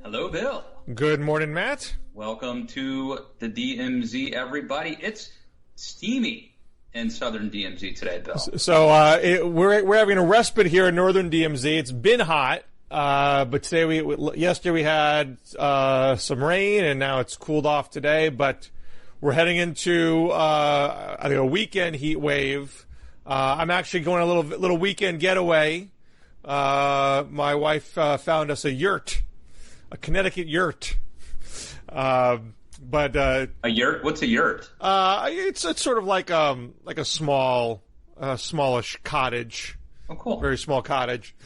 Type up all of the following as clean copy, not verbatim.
Hello, Bill. Good morning, Matt. Welcome to the DMZ, everybody. It's steamy in southern DMZ today, Bill. So we're having a respite here in northern DMZ. It's been hot, but today yesterday we had some rain, and now it's cooled off today. But we're heading into I think a weekend heat wave. I'm actually going on a little weekend getaway. My wife found us a yurt. A Connecticut yurt, but a yurt. What's a yurt? It's sort of like a smallish cottage. Oh, cool. Very small cottage.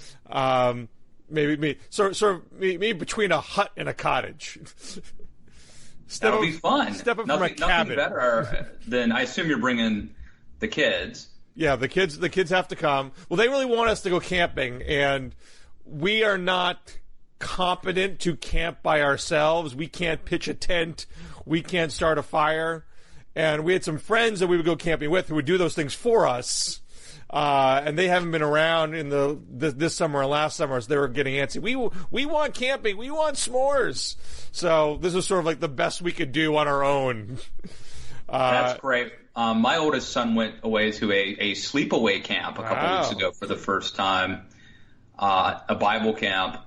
Maybe between a hut and a cottage. That'll be fun. Step up from a cabin. Nothing better than, I assume you're bringing the kids. Yeah, the kids have to come. Well, they really want us to go camping, and we are not competent to camp by ourselves. We can't pitch a tent. We can't start a fire. And we had some friends that we would go camping with who would do those things for us. And they haven't been around in this summer and last summer, so they were getting antsy. We want camping. We want s'mores. So this was sort of like the best we could do on our own. That's great. My oldest son went away to a sleepaway camp a couple weeks ago for the first time, a Bible camp.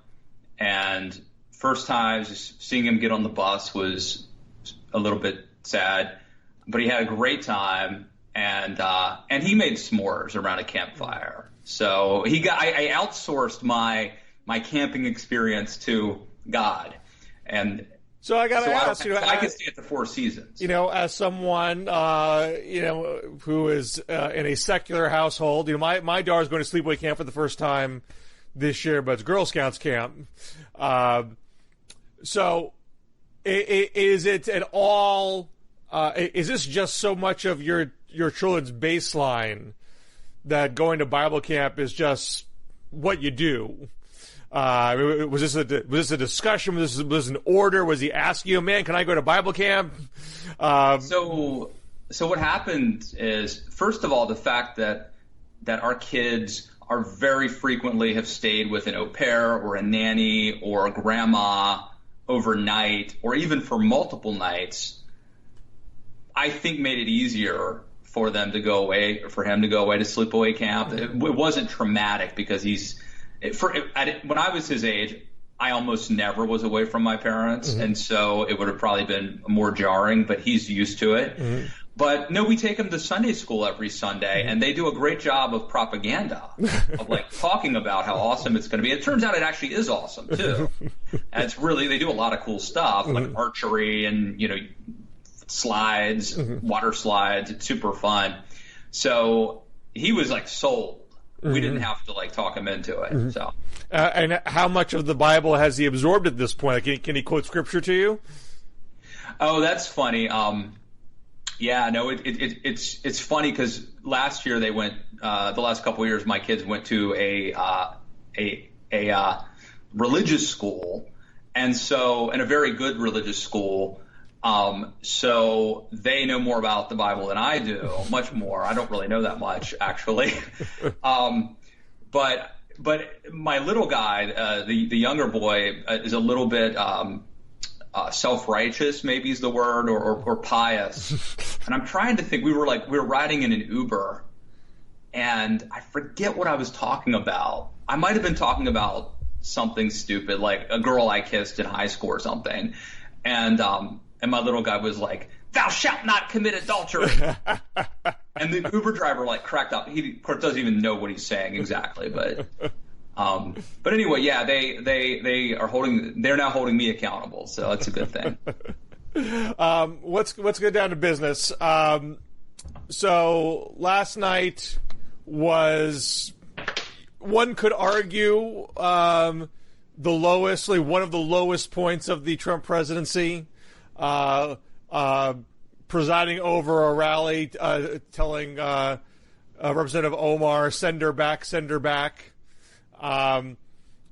And first time just seeing him get on the bus was a little bit sad, but he had a great time, and he made s'mores around a campfire. So I outsourced my camping experience to God, and so I got to ask, I can stay at the Four Seasons. As someone who is in a secular household, my daughter's going to sleepaway camp for the first time this year, but it's Girl Scouts camp. So is it at all, is this just so much of your children's baseline that going to Bible camp is just what you do? Was this a discussion? Was this an order? Was he asking you, man, can I go to Bible camp? So what happened is, first of all, the fact that our kids are very frequently have stayed with an au pair or a nanny or a grandma overnight, or even for multiple nights, I think made it easier for him to go away to sleepaway camp. It wasn't traumatic because when I was his age, I almost never was away from my parents, mm-hmm. and so it would have probably been more jarring, but he's used to it. Mm-hmm. But no, we take him to Sunday school every Sunday, and they do a great job of propaganda, of talking about how awesome it's going to be. It turns out it actually is awesome too. And they do a lot of cool stuff, mm-hmm. like archery and, slides, mm-hmm. water slides. It's super fun. So he was sold. Mm-hmm. We didn't have to talk him into it. Mm-hmm. So, and how much of the Bible has he absorbed at this point? Can he quote scripture to you? Oh, that's funny. Yeah, no, it's funny because last year they went. The last couple of years, my kids went to a religious school, and a very good religious school. So they know more about the Bible than I do, much more. I don't really know that much, actually. But my little guy, the younger boy, is a little bit self-righteous, maybe is the word, or pious. And I'm trying to think. We were riding in an Uber, and I forget what I was talking about. I might have been talking about something stupid, like a girl I kissed in high school or something. And my little guy was like, "Thou shalt not commit adultery." And the Uber driver cracked up. He of course doesn't even know what he's saying exactly, but anyway, yeah, they're now holding me accountable, so that's a good thing. Let's get down to business. So last night was, one could argue, one of the lowest points of the Trump presidency. Presiding over a rally, telling Representative Omar, "Send her back, send her back."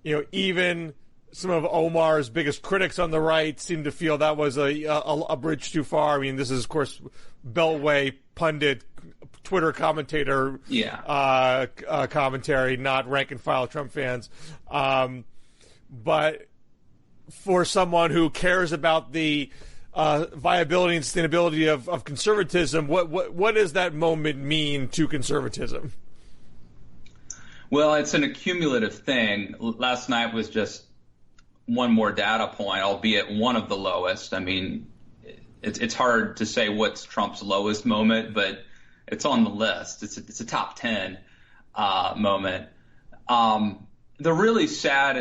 Even some of Omar's biggest critics on the right seem to feel that was a bridge too far. I mean, this is, of course, Beltway pundit Twitter commentator commentary, not rank and file Trump fans. But for someone who cares about the viability and sustainability of conservatism, what does that moment mean to conservatism? Well, it's an accumulative thing. Last night was just one more data point, albeit one of the lowest. I mean, it's hard to say what's Trump's lowest moment, but it's on the list. It's a top 10 moment. The really sad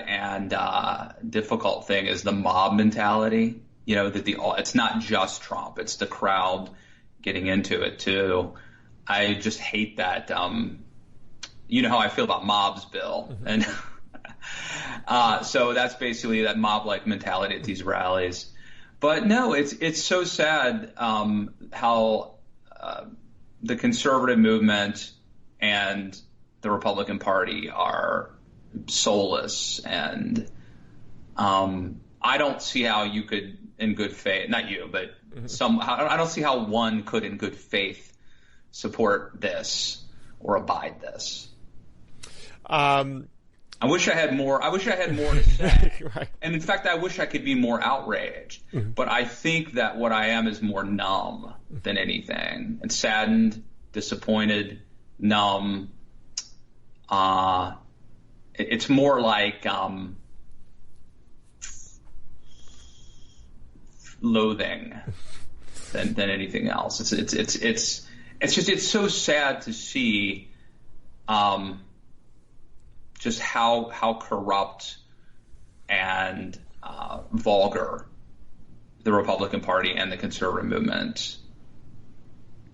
and difficult thing is the mob mentality. You know, that it's not just Trump; it's the crowd getting into it too. I just hate that. You know how I feel about mobs, Bill, and so that's basically that mob-like mentality at these rallies. But no, it's so sad how the conservative movement and the Republican Party are soulless, and I don't see how you could, in good faith, not you, but I don't see how one could, in good faith, support this or abide this. I wish I had more. I wish I had more to say, right. And in fact, I wish I could be more outraged. Mm-hmm. But I think that what I am is more numb than anything, and saddened, disappointed, numb. It's more like loathing than anything else. It's so sad to see just how corrupt and vulgar the Republican Party and the conservative movement.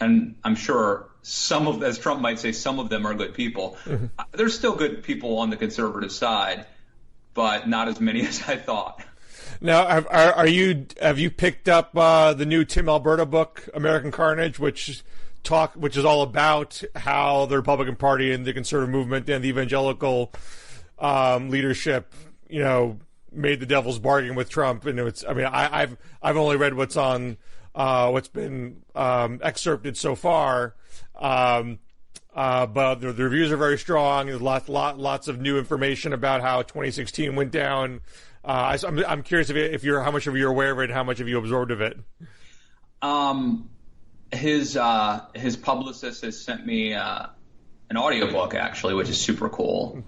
And I'm sure as Trump might say, some of them are good people. Mm-hmm. There's still good people on the conservative side, but not as many as I thought. Now, have you picked up the new Tim Alberta book, American Carnage, which is all about how the Republican Party and the conservative movement and the evangelical leadership, made the devil's bargain with Trump? And I've only read what's been excerpted so far, but the reviews are very strong. There's lots of new information about how 2016 went down. I'm curious how much of you are aware of it, and how much have you absorbed of it? His publicist has sent me an audiobook, actually, which is super cool.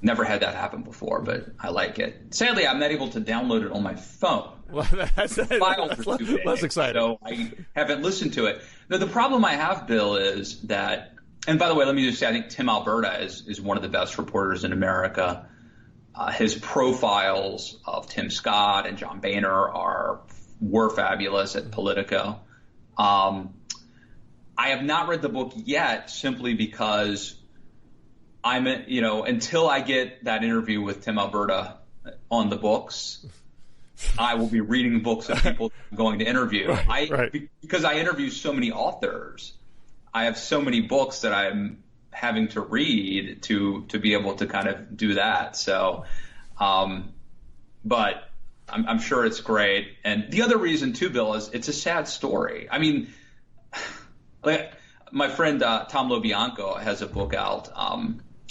Never had that happen before, but I like it. Sadly, I'm not able to download it on my phone. Well, that's less exciting. So I haven't listened to it. Now, the problem I have, Bill, is that, and by the way, let me just say, I think Tim Alberta is one of the best reporters in America. His profiles of Tim Scott and John Boehner were fabulous at Politico. I have not read the book yet, simply because until I get that interview with Tim Alberta on the books, I will be reading books of people I'm going to interview. Because I interview so many authors, I have so many books that I'm having to read to be able to kind of do that. So, but I'm sure it's great. And the other reason too, Bill, is it's a sad story. I mean, like my friend Tom LoBianco has a book out,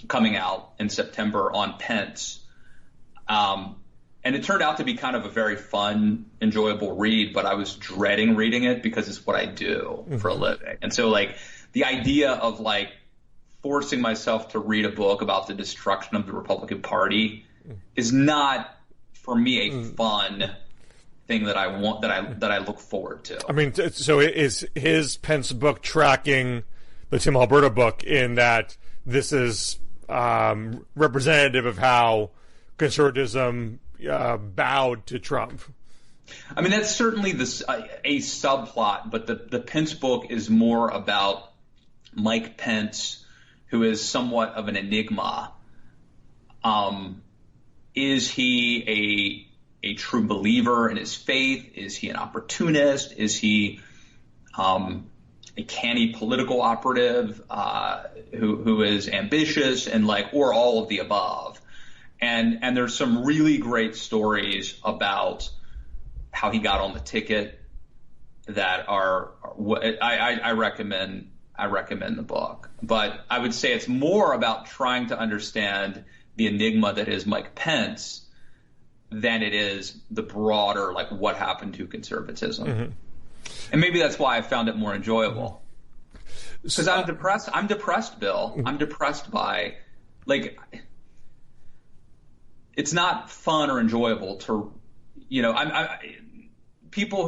coming out in September on Pence. And it turned out to be kind of a very fun, enjoyable read, but I was dreading reading it because it's what I do for a living. And so, like, the idea of, like, forcing myself to read a book about the destruction of the Republican Party is not, for me, a fun thing that I want, that I look forward to. I mean, so is his Pence book tracking the Tim Alberta book in that this is representative of how conservatism bowed to Trump? I mean, that's certainly a subplot, but the Pence book is more about Mike Pence, who is somewhat of an enigma. Is he a true believer in his faith? Is he an opportunist? Is he a canny political operative who is ambitious and or all of the above? And there's some really great stories about how he got on the ticket, that are I recommend the book. But I would say it's more about trying to understand the enigma that is Mike Pence than it is the broader, like, what happened to conservatism. Mm-hmm. And maybe that's why I found it more enjoyable. Because I'm depressed, Bill. Mm-hmm. I'm depressed by, like, it's not fun or enjoyable to, people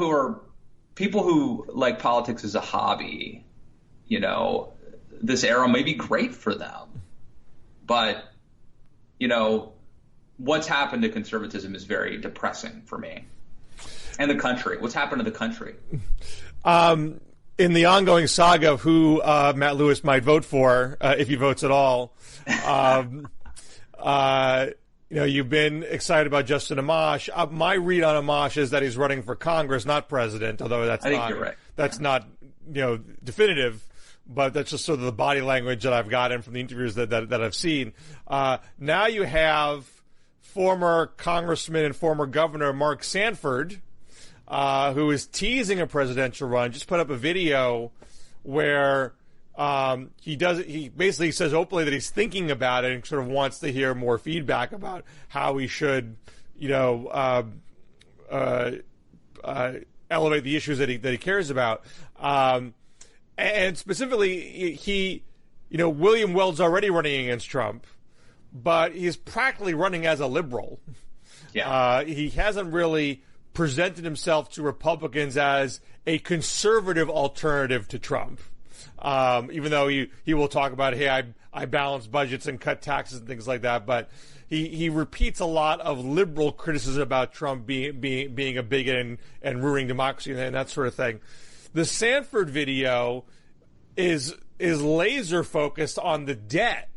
who like politics as a hobby, this era may be great for them. But, what's happened to conservatism is very depressing for me. And the country. What's happened to the country? In the ongoing saga of who Matt Lewis might vote for, if he votes at all, you've been excited about Justin Amash. My read on Amash is that he's running for Congress, not president, although I think you're right. That's not definitive. But that's just sort of the body language that I've gotten from the interviews that I've seen. Now you have former congressman and former governor Mark Sanford, who is teasing a presidential run, just put up a video where he basically says openly that he's thinking about it and sort of wants to hear more feedback about how he should, elevate the issues that he cares about. And specifically, William Weld's already running against Trump, but he's practically running as a liberal. Yeah. He hasn't really presented himself to Republicans as a conservative alternative to Trump. Even though he will talk about, hey, I balance budgets and cut taxes and things like that, but he repeats a lot of liberal criticism about Trump being a bigot and ruining democracy and that sort of thing. The Sanford video is laser focused on the debt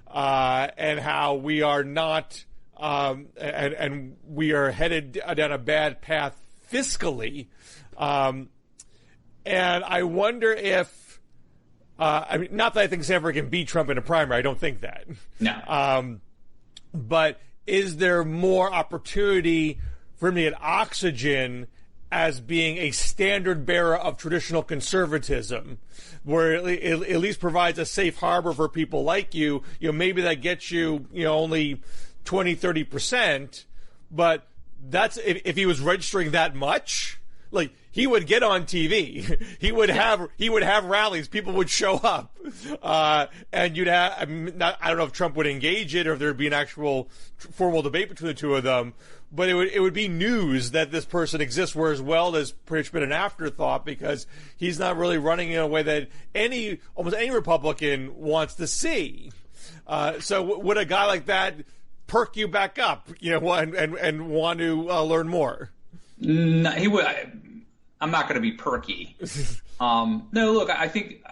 and how we are not and we are headed down a bad path fiscally. And I wonder if not that I think Sanford can beat Trump in a primary. I don't think that. No. But is there more opportunity for him to get oxygen as being a standard bearer of traditional conservatism, where it at least provides a safe harbor for people like you? Maybe that gets you, only 20, 30%, but that's if he was registering that much, like, he would get on TV. He would have rallies. People would show up, and you'd have. I don't know if Trump would engage it or if there'd be an actual formal debate between the two of them. But it would be news that this person exists. Whereas Weld has pretty much been an afterthought because he's not really running in a way that almost any Republican wants to see. So would a guy like that perk you back up, and want to learn more? No, he would. I'm not going to be perky. No, look, I think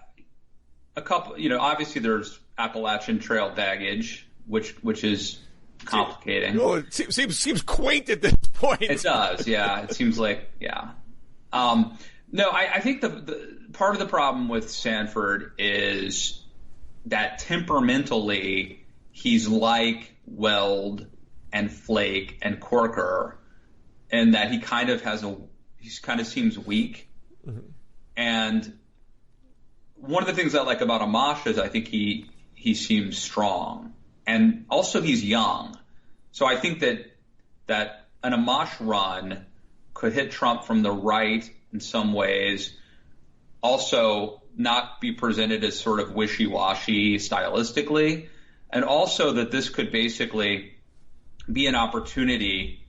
a couple. Obviously there's Appalachian Trail baggage, which is complicating. Oh, it seems quaint at this point. It does, yeah. It seems like, yeah. No, I think the part of the problem with Sanford is that temperamentally he's like Weld and Flake and Corker, and that he kind of seems weak. Mm-hmm. And one of the things I like about Amash is I think he seems strong, and also he's young. So I think that an Amash run could hit Trump from the right in some ways, also not be presented as sort of wishy-washy stylistically, and also that this could basically be an opportunity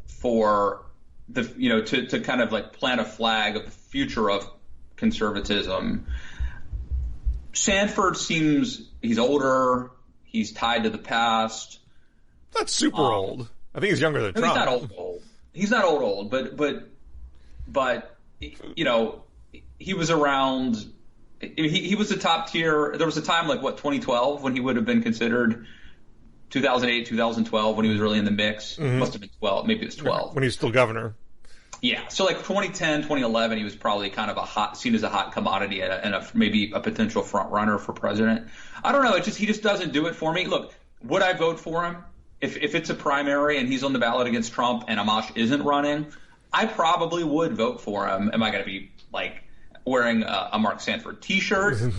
for to kind of like plant a flag of the future of conservatism. Sanford he's older, he's tied to the past. Not super old. I think he's younger than Trump. He's not old. He's not old, but he was around. He was a top tier. There was a time like 2012 when he would have been considered. 2008, 2012 when he was really in the mix. Mm-hmm. Must have been 12. Maybe it was 12 when he was still governor. Yeah, so like 2010, 2011, he was probably kind of seen as a hot commodity and maybe a potential front runner for president. I don't know. He just doesn't do it for me. Look, would I vote for him if it's a primary and he's on the ballot against Trump and Amash isn't running? I probably would vote for him. Am I going to be like wearing a Mark Sanford T-shirt? Will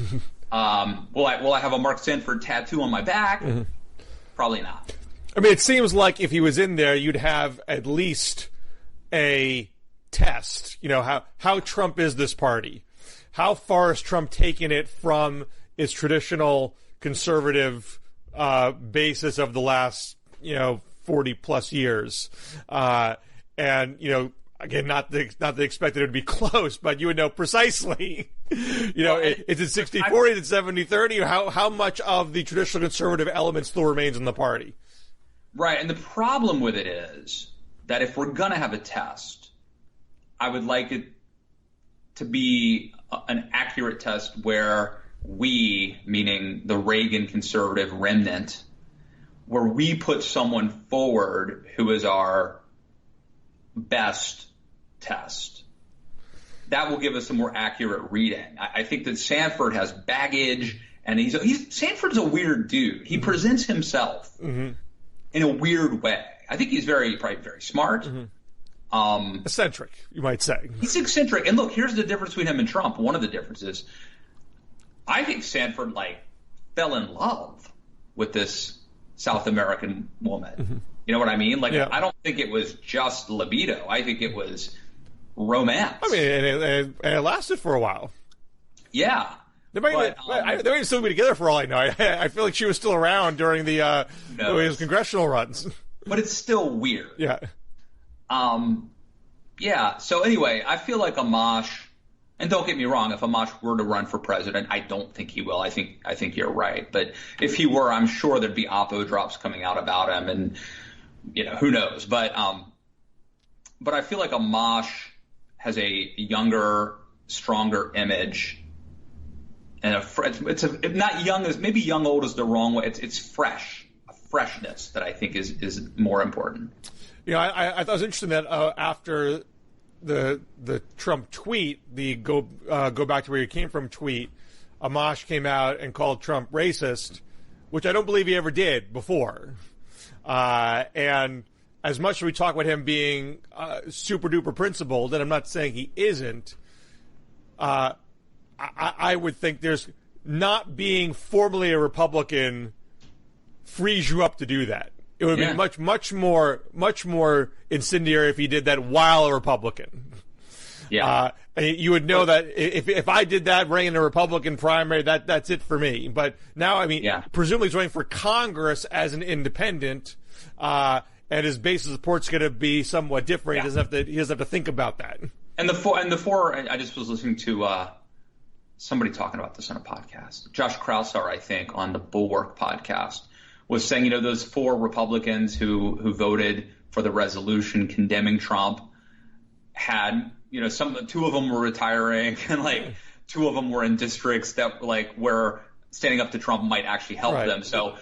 I have a Mark Sanford tattoo on my back? Probably not. I mean, it seems like if he was in there, you'd have at least a test. You know, how Trump is this party? How far has Trump taken it from its traditional conservative basis of the last 40 plus years? And again, not that expected it to be close, but you would know precisely. Is it 60-40? Is it 70-30? How much of the traditional conservative element still remains in the party? Right, and the problem with it is that if we're going to have a test, I would like it to be an accurate test where we, meaning the Reagan conservative remnant, where we put someone forward who is our best test. That will give us a more accurate reading. I think that Sanford has baggage, and Sanford's a weird dude. He presents himself in a weird way. I think he's probably very smart. Eccentric, you might say. He's eccentric. And look, here's the difference between him and Trump. One of the differences, I think Sanford fell in love with this South American woman. You know what I mean? I don't think it was just libido. I think it was romance. I mean, and it lasted for a while. Yeah. They might still be together for all I know. I feel like she was still around during his congressional runs. But it's still weird. Yeah. Yeah. So anyway, I feel like Amash, and don't get me wrong, if Amash were to run for president, I don't think he will. I think you're right. But if he were, I'm sure there'd be oppo drops coming out about him, and who knows. But I feel like Amash has a younger, stronger image. And it's not young as maybe young old is the wrong way. It's fresh, a freshness that I think is more important. I thought it was interesting that after the Trump tweet, the go back to where you came from tweet, Amash came out and called Trump racist, which I don't believe he ever did before. And as much as we talk about him being super duper principled, and I'm not saying he isn't. I would think there's not being formally a Republican frees you up to do that. It would be much more incendiary if he did that while a Republican. Yeah. You would know that if I did that, running in a Republican primary, that's it for me. But now, presumably he's running for Congress as an independent, and his base of support's going to be somewhat different. Yeah. He doesn't have to think about that. And the four. I just was listening to somebody talking about this on a podcast. Josh Kraushaar, I think, on the Bulwark podcast, was saying, those four Republicans who voted for the resolution condemning Trump had, two of them were retiring, and two of them were in districts that where standing up to Trump might actually help them. So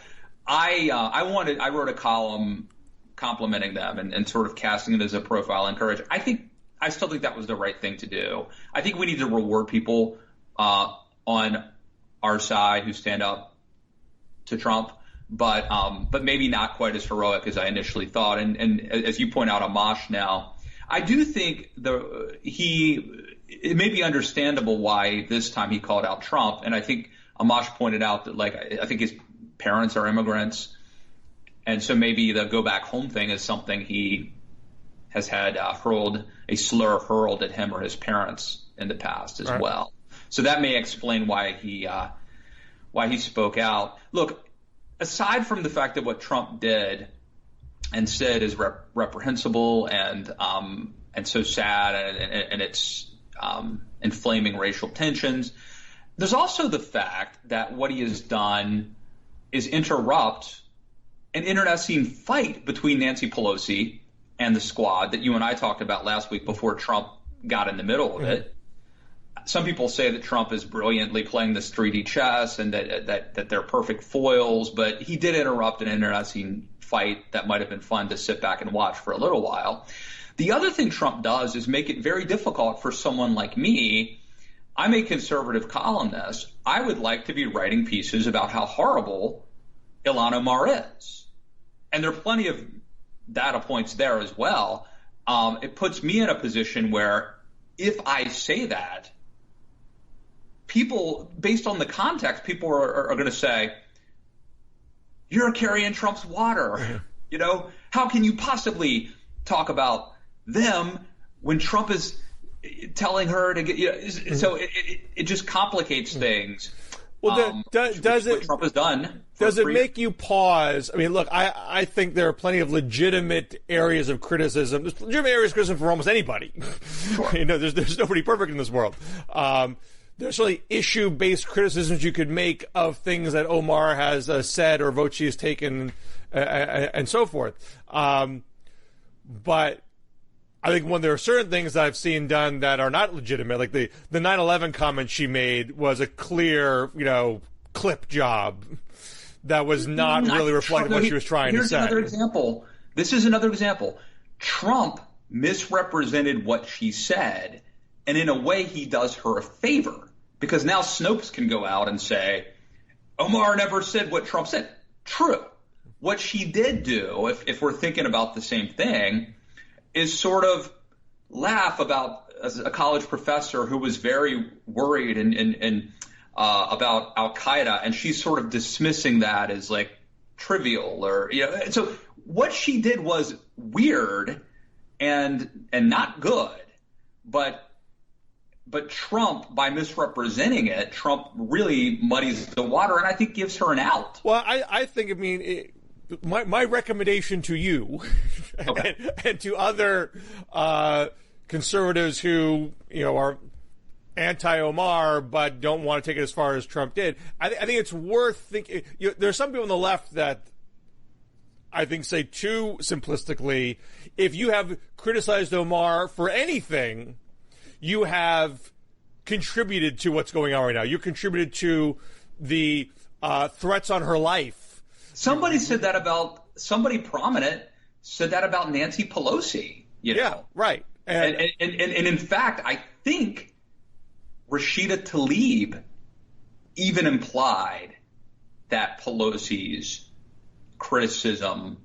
I wrote a column complimenting them and sort of casting it as a profile and courage. I still think that was the right thing to do. I think we need to reward people on our side who stand up to Trump, but maybe not quite as heroic as I initially thought. And as you point out, Amash now, I do think it may be understandable why this time he called out Trump. And I think Amash pointed out that I think his parents are immigrants. And so maybe the go back home thing is something he has had a slur hurled at him or his parents in the past as well. So that may explain why he spoke out. Look, aside from the fact that what Trump did and said is reprehensible and so sad and it's inflaming racial tensions, there's also the fact that what he has done is interrupt an internecine fight between Nancy Pelosi and the squad that you and I talked about last week before Trump got in the middle of it. Some people say that Trump is brilliantly playing this 3D chess and that they're perfect foils, but he did interrupt an internecine fight that might have been fun to sit back and watch for a little while. The other thing Trump does is make it very difficult for someone like me. I'm a conservative columnist. I would like to be writing pieces about how horrible Ilhan Omar is. And there are plenty of data points there as well. it puts me in a position where if I say that, people, based on the context, people are going to say, you're carrying Trump's water. How can you possibly talk about them when Trump is telling her to get, so it just complicates things. Well, does it? What Trump has done. Does it make you pause? I mean, look, I think there are plenty of legitimate areas of criticism. There's legitimate areas of criticism for almost anybody. Sure. There's nobody perfect in this world. There's really issue-based criticisms you could make of things that Omar has said or votes she has taken, and so forth. But I think when there are certain things that I've seen done that are not legitimate, like the 9/11 comment she made was a clear, clip job that was not really reflecting what she was trying to say. Here's another example. This is another example. Trump misrepresented what she said, and in a way he does her a favor because now Snopes can go out and say, Omar never said what Trump said. True. What she did do, if we're thinking about the same thing, is sort of laugh about as a college professor who was very worried and about Al-Qaeda, and she's sort of dismissing that as like trivial or So what she did was weird and not good, but Trump, by misrepresenting it, Trump really muddies the water, and I think gives her an out. Well, I think, my recommendation to you okay. and to other conservatives who are anti-Omar but don't want to take it as far as Trump did, I think it's worth thinking. There's some people on the left that I think say too simplistically, if you have criticized Omar for anything, you have contributed to what's going on right now. You contributed to the threats on her life. Somebody prominent said that about Nancy Pelosi. Yeah, right. And in fact, I think Rashida Tlaib even implied that Pelosi's criticism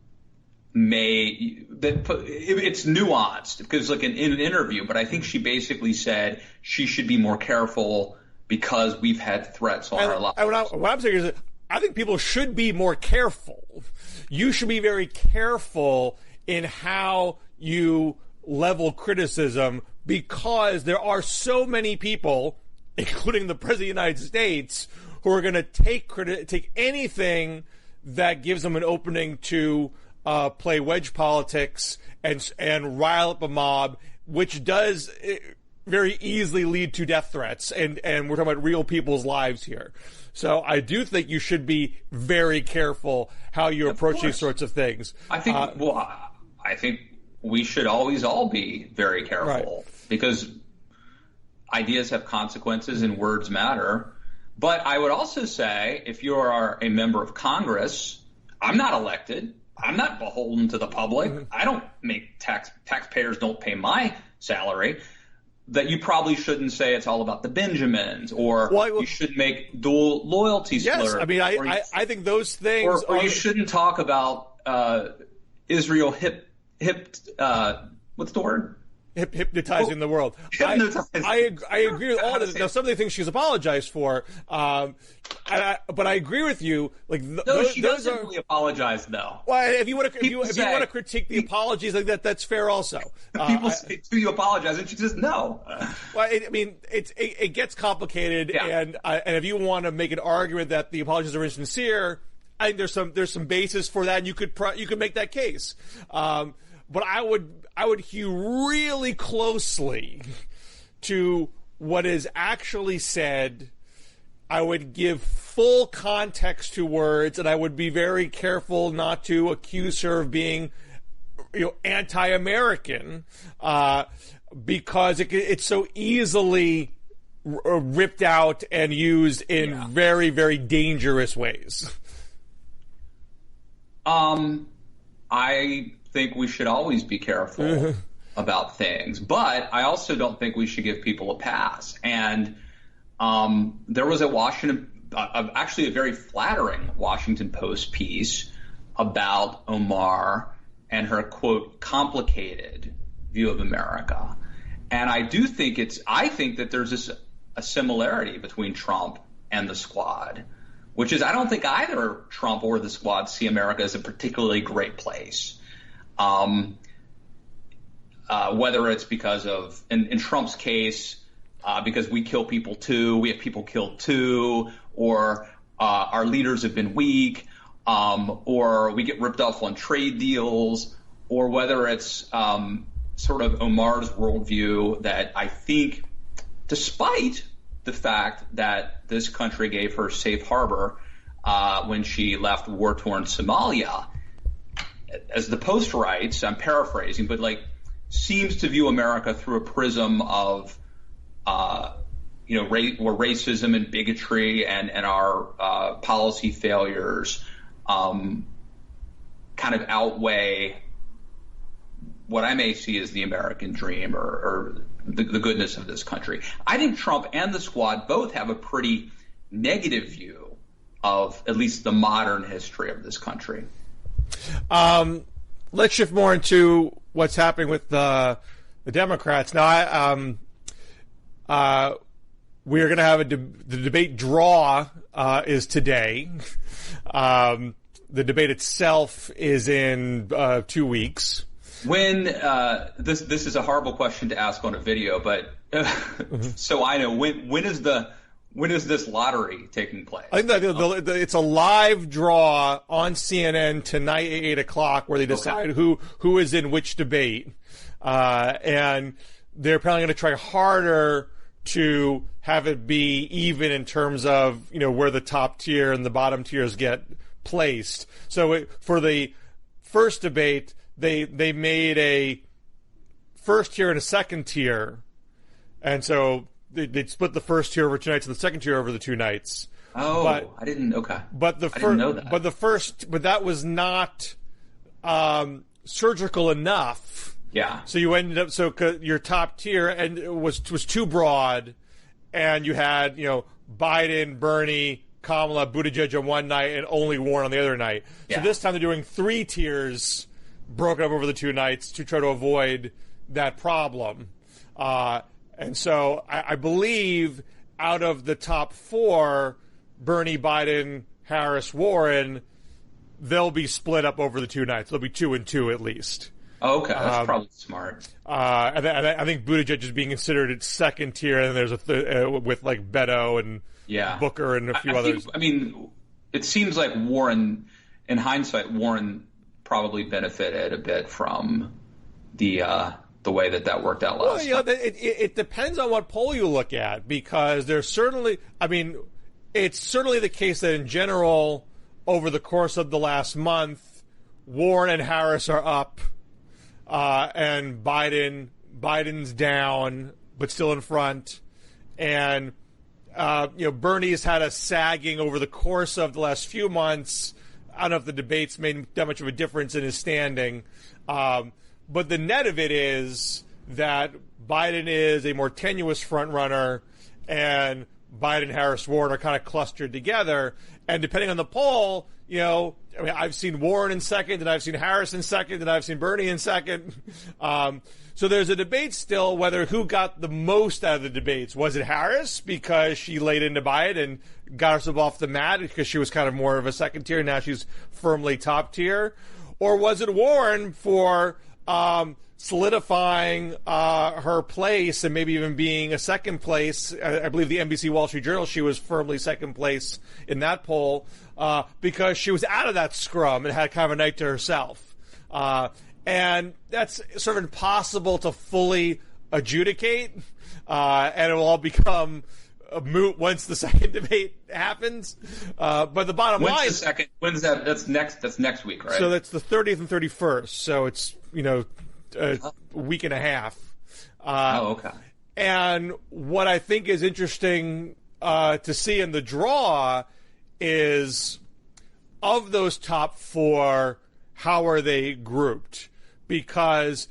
it's nuanced because like in an interview, but I think she basically said she should be more careful because we've had threats on our lives. What I'm saying is that I think people should be more careful. You should be very careful in how you level criticism because there are so many people, including the President of the United States, who are going to take anything that gives them an opening to play wedge politics and rile up a mob, which does very easily lead to death threats. And we're talking about real people's lives here. So I do think you should be very careful how you approach these sorts of things. I think, I think we should always all be very careful because ideas have consequences and words matter. But I would also say if you are a member of Congress, I'm not elected. I'm not beholden to the public. I don't make taxpayers don't pay my salary. That you probably shouldn't say it's all about the Benjamins, or you should make dual loyalty slurs. Yes, I think those things. Or you shouldn't talk about Israel what's the word? Hypnotizing the world. I agree with all of it. Now, some of the things she's apologized for, but I agree with you. Like she doesn't really apologize, though. Well, if you want to critique the apologies like that, that's fair also. People say, "Do you apologize?" And she says, "No." Well, it gets complicated, and if you want to make an argument that the apologies are insincere, I think there's some basis for that, and you could make that case. But I would hew really closely to what is actually said. I would give full context to words, and I would be very careful not to accuse her of being, anti-American, because it's so easily ripped out and used in very, very dangerous ways. I think we should always be careful about things, but I also don't think we should give people a pass. And there was actually a very flattering Washington Post piece about Omar and her, quote, complicated view of America. And I think that there's a similarity between Trump and the Squad, which is I don't think either Trump or the Squad see America as a particularly great place. Whether it's because of, in Trump's case, because we kill people too, we have people killed too, or our leaders have been weak, or we get ripped off on trade deals, or whether it's sort of Omar's worldview that I think, despite the fact that this country gave her safe harbor when she left war-torn Somalia, as the Post writes, I'm paraphrasing, but seems to view America through a prism of where racism and bigotry and our policy failures kind of outweigh what I may see as the American dream or the goodness of this country. I think Trump and the Squad both have a pretty negative view of at least the modern history of this country. Let's shift more into what's happening with the Democrats. Now, we're going to have the debate draw is today. The debate itself is in 2 weeks. When this is a horrible question to ask on a video, but so I know when is this lottery taking place? I think that it's a live draw on CNN tonight at 8 o'clock where they decide who is in which debate, and they're probably going to try harder to have it be even in terms of where the top tier and the bottom tiers get placed. So for the first debate, they made a first tier and a second tier, and so they'd split the first tier over 2 nights and the second tier over the 2 nights. Oh, I didn't. Okay, but I didn't know that. But that was not surgical enough. Yeah. So you ended up your top tier and it was too broad, and you had Biden, Bernie, Kamala, Buttigieg on one night, and only Warren on the other night. Yeah. So this time they're doing 3 tiers broken up over the 2 nights to try to avoid that problem. And so I believe out of the top 4, Bernie, Biden, Harris, Warren, they'll be split up over the 2 nights. They'll be 2 and 2 at least. Oh, okay, that's probably smart. And I think Buttigieg is being considered its second tier, and then there's with Beto and Booker and a few others. It seems like Warren, in hindsight, probably benefited a bit from the way that worked out last time. It depends on what poll you look at, because there's certainly, it's certainly the case that in general, over the course of the last month, Warren and Harris are up, and Biden's down, but still in front, and Bernie's had a sagging over the course of the last few months. I don't know if the debates made that much of a difference in his standing. But the net of it is that Biden is a more tenuous front runner, and Biden, Harris, Warren are kind of clustered together. And depending on the poll, I've seen Warren in second, and I've seen Harris in second, and I've seen Bernie in second. So there's a debate still whether who got the most out of the debates. Was it Harris because she laid into Biden and got herself off the mat because she was kind of more of a second tier, now she's firmly top tier? Or was it Warren for solidifying her place and maybe even being a second place? I believe the NBC Wall Street Journal, she was firmly second place in that poll because she was out of that scrum and had kind of a night to herself. And that's sort of impossible to fully adjudicate, and it will all become a moot once the second debate happens. But the bottom line is when's that? That's next week, right? So that's the 30th and 31st. So it's a week and a half. Okay. And what I think is interesting to see in the draw is, of those top 4, how are they grouped? Because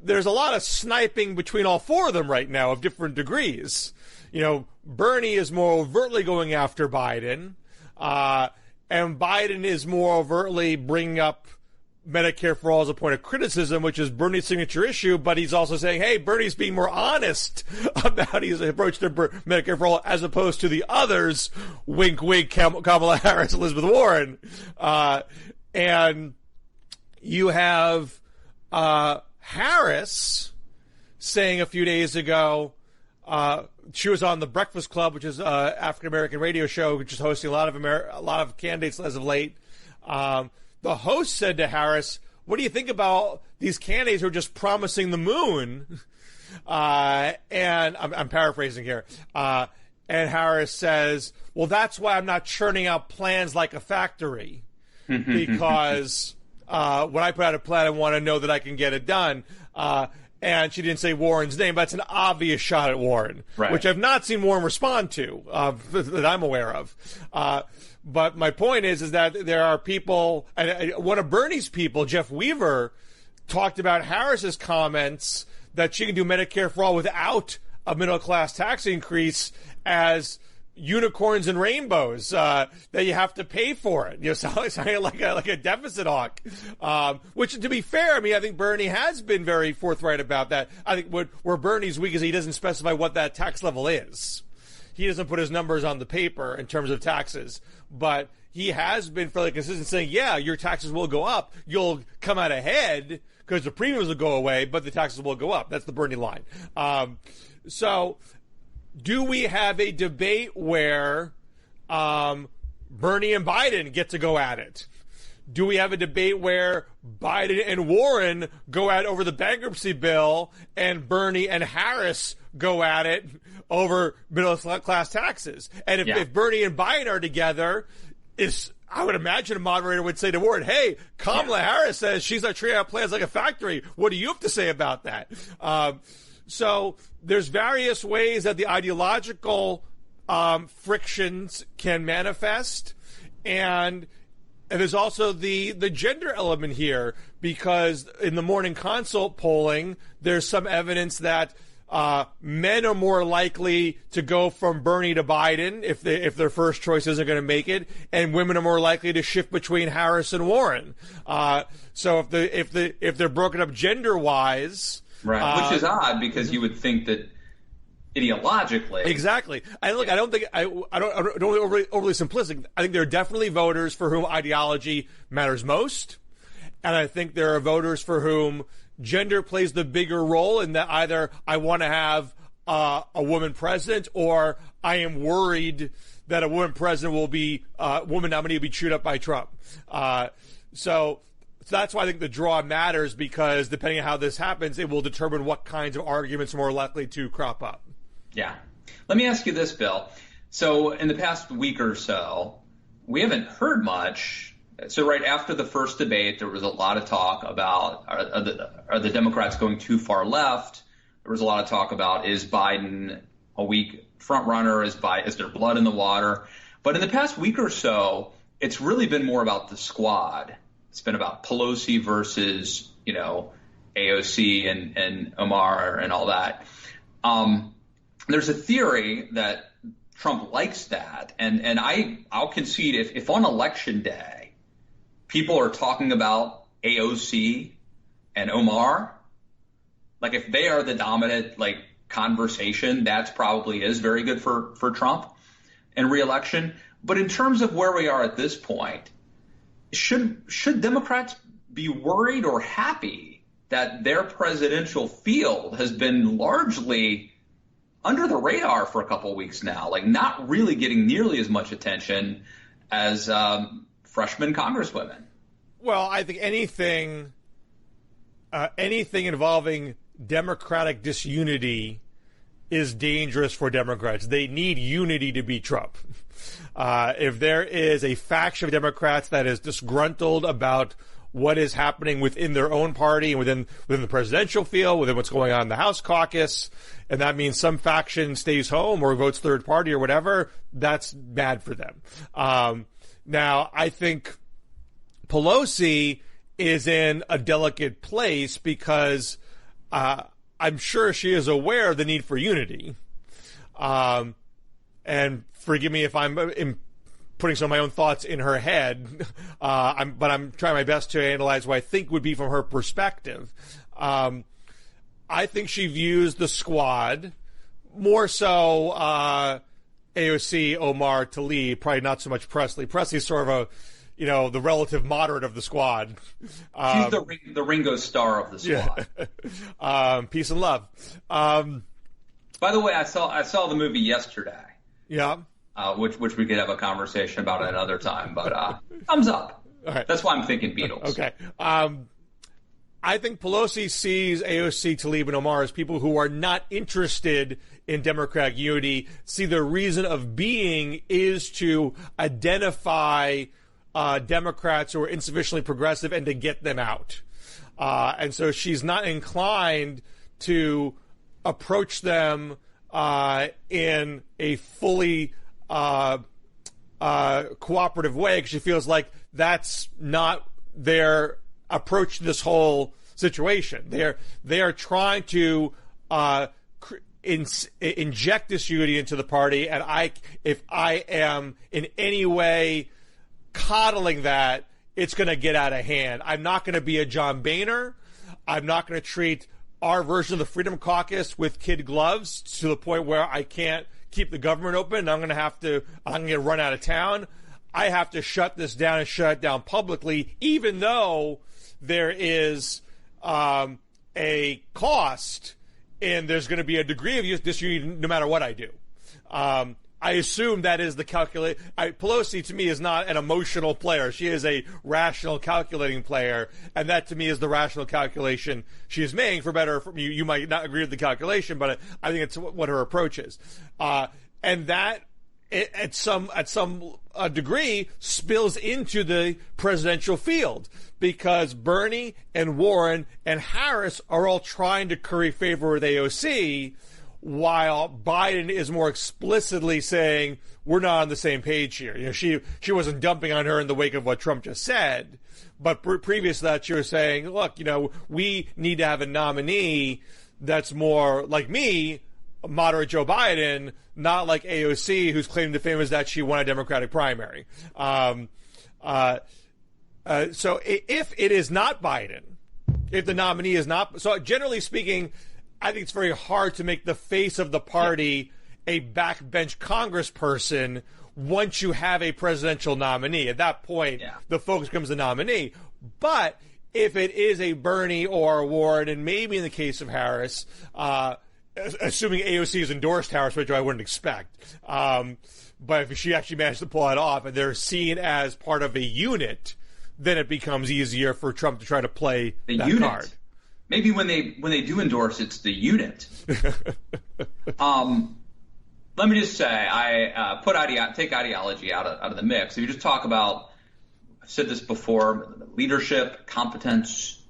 there's a lot of sniping between all 4 of them right now of different degrees. Bernie is more overtly going after Biden, and Biden is more overtly bringing up Medicare for All as a point of criticism, which is Bernie's signature issue, but he's also saying, hey, Bernie's being more honest about his approach to Medicare for All as opposed to the others, wink, wink, Kamala Harris, Elizabeth Warren. And you have Harris saying a few days ago, she was on the Breakfast Club, which is an African-American radio show, which is hosting a lot of candidates as of late. The host said to Harris, what do you think about these candidates who are just promising the moon? And I'm paraphrasing here. And Harris says, well, that's why I'm not churning out plans like a factory. Because when I put out a plan, I want to know that I can get it done. And she didn't say Warren's name, but it's an obvious shot at Warren, right, which I've not seen Warren respond to, that I'm aware of. But my point is that there are people, and one of Bernie's people, Jeff Weaver, talked about Harris's comments that she can do Medicare for All without a middle-class tax increase as unicorns and rainbows, that you have to pay for it. You know, sounding like a deficit hawk. Which, to be fair, I mean, I think Bernie has been very forthright about that. I think where Bernie's weak is he doesn't specify what that tax level is. He doesn't put his numbers on the paper in terms of taxes, but he has been fairly consistent saying, yeah, your taxes will go up. You'll come out ahead because the premiums will go away, but the taxes will go up. That's the Bernie line. So do we have a debate where Bernie and Biden get to go at it? Do we have a debate where Biden and Warren go at it over the bankruptcy bill and Bernie and Harris go at it over middle-class taxes? And if Bernie and Biden are together, I would imagine a moderator would say to Warren, hey, Kamala Harris says she's not treating out plans like a factory. What do you have to say about that? So there's various ways that the ideological frictions can manifest, and there's also the gender element here, because in the Morning Consult polling, there's some evidence that men are more likely to go from Bernie to Biden if their first choice isn't going to make it, and women are more likely to shift between Harris and Warren. So if they're broken up gender wise. Right, which is odd because you would think that ideologically. Exactly. I don't think overly simplistic. I think there are definitely voters for whom ideology matters most, and I think there are voters for whom gender plays the bigger role in that either I want to have a woman president or I am worried that a woman president will be woman nominee will be chewed up by Trump. So that's why I think the draw matters, because depending on how this happens, it will determine what kinds of arguments are more likely to crop up. Yeah. Let me ask you this, Bill. So in the past week or so, we haven't heard much. So right after the first debate, there was a lot of talk about are the Democrats going too far left? There was a lot of talk about, is Biden a weak front runner? Is there blood in the water? But in the past week or so, it's really been more about the squad. It's been about Pelosi versus, AOC and Omar and all that. There's a theory that Trump likes that. And I'll concede if on election day, people are talking about AOC and Omar, like if they are the dominant, conversation, that probably is very good for Trump and re-election. But in terms of where we are at this point, should Democrats be worried or happy that their presidential field has been largely under the radar for a couple of weeks now, not really getting nearly as much attention as freshman congresswomen? Well, I think anything involving Democratic disunity is dangerous for Democrats. They need unity to beat Trump. If there is a faction of Democrats that is disgruntled about what is happening within their own party and within the presidential field, within what's going on in the House caucus, and that means some faction stays home or votes third party or whatever, that's bad for them. Now, I think Pelosi is in a delicate place because I'm sure she is aware of the need for unity. And forgive me if I'm putting some of my own thoughts in her head, but I'm trying my best to analyze what I think would be from her perspective. I think she views the squad more so AOC, Omar, Tlaib, probably not so much Presley. Presley's sort of the relative moderate of the squad. She's the Ringo Starr of the squad. Yeah. Peace and love. By the way, I saw the movie yesterday. Yeah. Which we could have a conversation about another time, but thumbs up. All right. That's why I'm thinking Beatles. Okay. I think Pelosi sees AOC, Tlaib, and Omar as people who are not interested in Democratic unity, see the reason of being is to identify Democrats who are insufficiently progressive and to get them out. And so she's not inclined to approach them in a fully cooperative way, because she feels like that's not their approach to this whole situation. They are trying to inject this unity into the party, and if I am in any way coddling that, it's going to get out of hand. I'm not going to be a John Boehner. I'm not going to treat our version of the Freedom Caucus with kid gloves to the point where I can't keep the government open. I'm going to run out of town. I have to shut this down and shut it down publicly, even though there is a cost and there's going to be a degree of disunity no matter what I do. I assume that is the calculate. Pelosi, to me, is not an emotional player. She is a rational, calculating player, and that, to me, is the rational calculation she is making. For better, you might not agree with the calculation, but I think it's what her approach is, and that at some degree spills into the presidential field, because Bernie and Warren and Harris are all trying to curry favor with AOC, while Biden is more explicitly saying we're not on the same page here. She wasn't dumping on her in the wake of what Trump just said, but previous to that, she was saying, look, we need to have a nominee that's more like me, moderate Joe Biden, not like AOC, whose claim to fame is that she won a Democratic primary. So if it is not Biden, if the nominee is not, so generally speaking, I think it's very hard to make the face of the party a backbench congressperson once you have a presidential nominee. At that point, the focus becomes the nominee. But if it is a Bernie or a Warren, and maybe in the case of Harris, assuming AOC has endorsed Harris, which I wouldn't expect, but if she actually managed to pull it off and they're seen as part of a unit, then it becomes easier for Trump to try to play that card. Maybe when they do endorse, it's the unit. Let me just say, I take ideology out of the mix. If you just talk about, I've said this before, leadership, competence,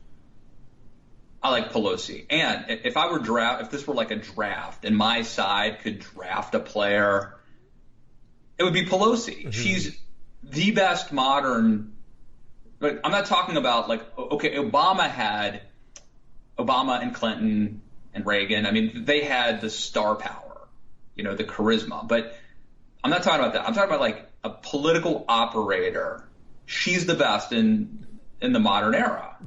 I like Pelosi. And if this were like a draft, and my side could draft a player, it would be Pelosi. Mm-hmm. She's the best modern. But I'm not talking about Obama and Clinton and Reagan. I mean, they had the star power, the charisma. But I'm not talking about that. I'm talking about like a political operator. She's the best in the modern era,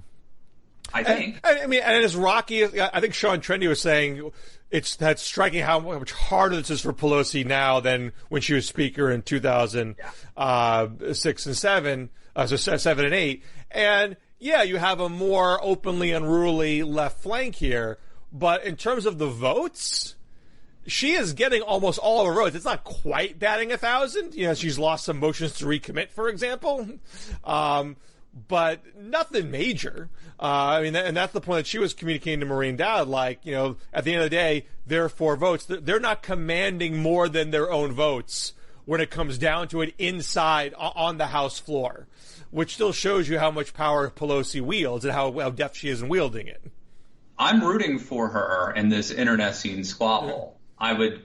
I think. And as rocky as I think Sean Trendy was saying, that's striking how much harder this is for Pelosi now than when she was Speaker in 2006 and 7, so 7 and 8. And yeah, you have a more openly unruly left flank here, but in terms of the votes, she is getting almost all of her votes. It's not quite batting 1,000. She's lost some motions to recommit, for example, but nothing major. And that's the point that she was communicating to Maureen Dowd. Like, at the end of the day, there are 4 votes. They're not commanding more than their own votes when it comes down to it inside on the House floor, which still shows you how much power Pelosi wields and how deft she is in wielding it. I'm rooting for her in this internecine squabble. Yeah. I would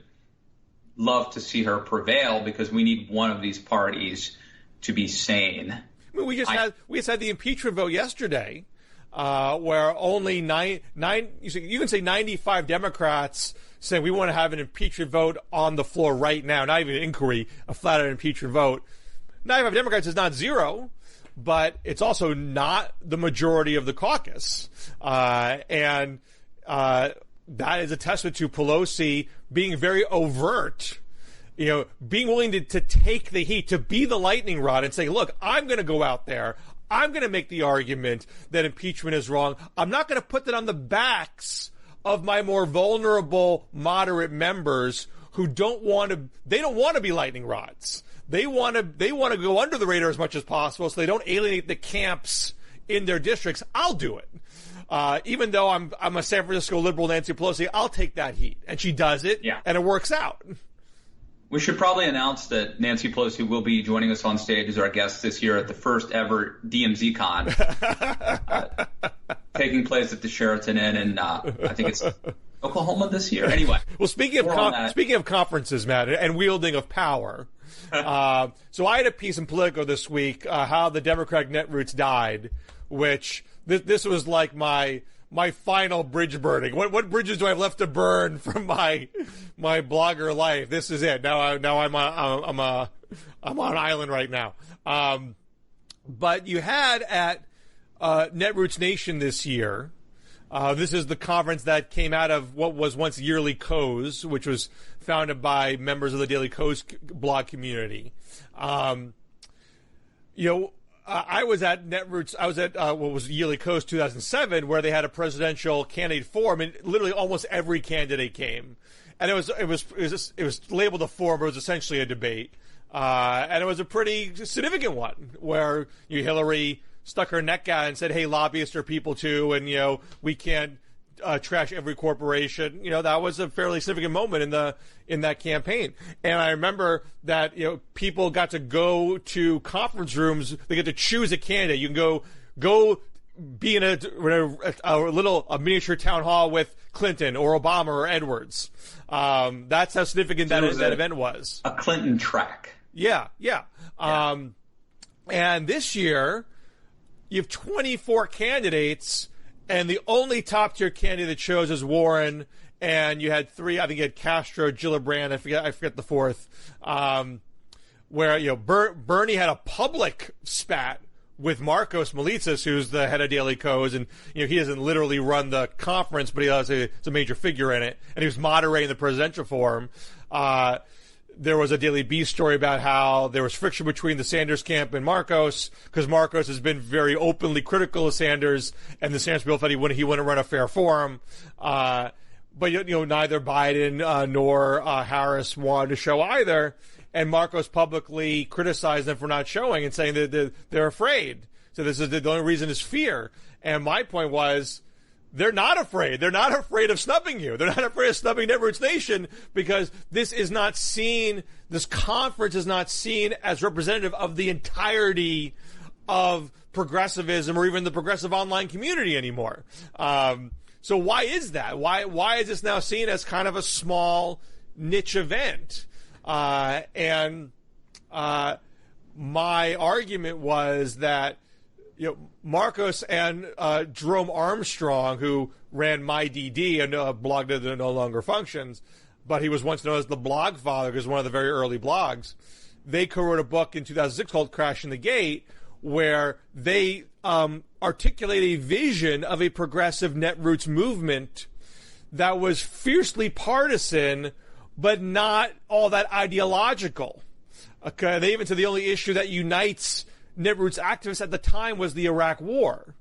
love to see her prevail because we need one of these parties to be sane. I mean, we just had the impeachment vote yesterday, where only you can say 95 Democrats saying we want to have an impeachment vote on the floor right now, not even an inquiry, a flat-out impeachment vote. 95 Democrats is not zero, but it's also not the majority of the caucus. And that is a testament to Pelosi being very overt, being willing to take the heat, to be the lightning rod and say, look, I'm going to go out there. I'm going to make the argument that impeachment is wrong. I'm not going to put that on the backs of my more vulnerable, moderate members who don't want to be lightning rods. They want to go under the radar as much as possible so they don't alienate the camps in their districts. I'll do it. Even though I'm a San Francisco liberal, Nancy Pelosi, I'll take that heat. And she does it, and it works out. We should probably announce that Nancy Pelosi will be joining us on stage as our guest this year at the first ever DMZ con, taking place at the Sheraton Inn in, I think it's Oklahoma this year. Anyway. Well, speaking of conferences, Matt, and wielding of power, so I had a piece in Politico this week, how the Democratic netroots died, which this was like my final bridge burning. What bridges do I have left to burn from my blogger life? This is it. Now I'm on an island right now. But you had at Netroots Nation this year. This is the conference that came out of what was once Yearly Co's, which was founded by members of the Daily Co's blog community. I was at Netroots. I was at what was Yearly Co's 2007, where they had a presidential candidate forum, and literally almost every candidate came. And it was labeled a forum, but it was essentially a debate, and it was a pretty significant one where Hillary stuck her neck out and said, "Hey, lobbyists are people too, and we can't trash every corporation." That was a fairly significant moment in that campaign. And I remember that people got to go to conference rooms. They get to choose a candidate. You can go be in a miniature town hall with Clinton or Obama or Edwards. That's how significant that event was. A Clinton track. Yeah. And this year you have 24 candidates. And the only top-tier candidate that chose is Warren, and you had three. I think you had Castro, Gillibrand. I forget the fourth. Where Bernie had a public spat with Marcos Malitzis, who's the head of Daily Co's, and he doesn't literally run the conference, but he's a major figure in it, and he was moderating the presidential forum. There was a Daily Beast story about how there was friction between the Sanders camp and Marcos, because Marcos has been very openly critical of Sanders, and the Sanders people thought he wouldn't run a fair forum. But neither Biden nor Harris wanted to show either, and Marcos publicly criticized them for not showing and saying that they're afraid. So this is the only reason is fear. And my point was, they're not afraid. They're not afraid of snubbing you. They're not afraid of snubbing Netroots Nation, because this conference is not seen as representative of the entirety of progressivism or even the progressive online community anymore. So why is that? Why is this now seen as kind of a small niche event? And my argument was that Marcos and Jerome Armstrong, who ran MyDD, a blog that no longer functions, but he was once known as the blog father because one of the very early blogs, they co-wrote a book in 2006 called Crashing the Gate, where they articulate a vision of a progressive netroots movement that was fiercely partisan, but not all that ideological. Okay, they even said the only issue that unites Netroots activists at the time was the Iraq War,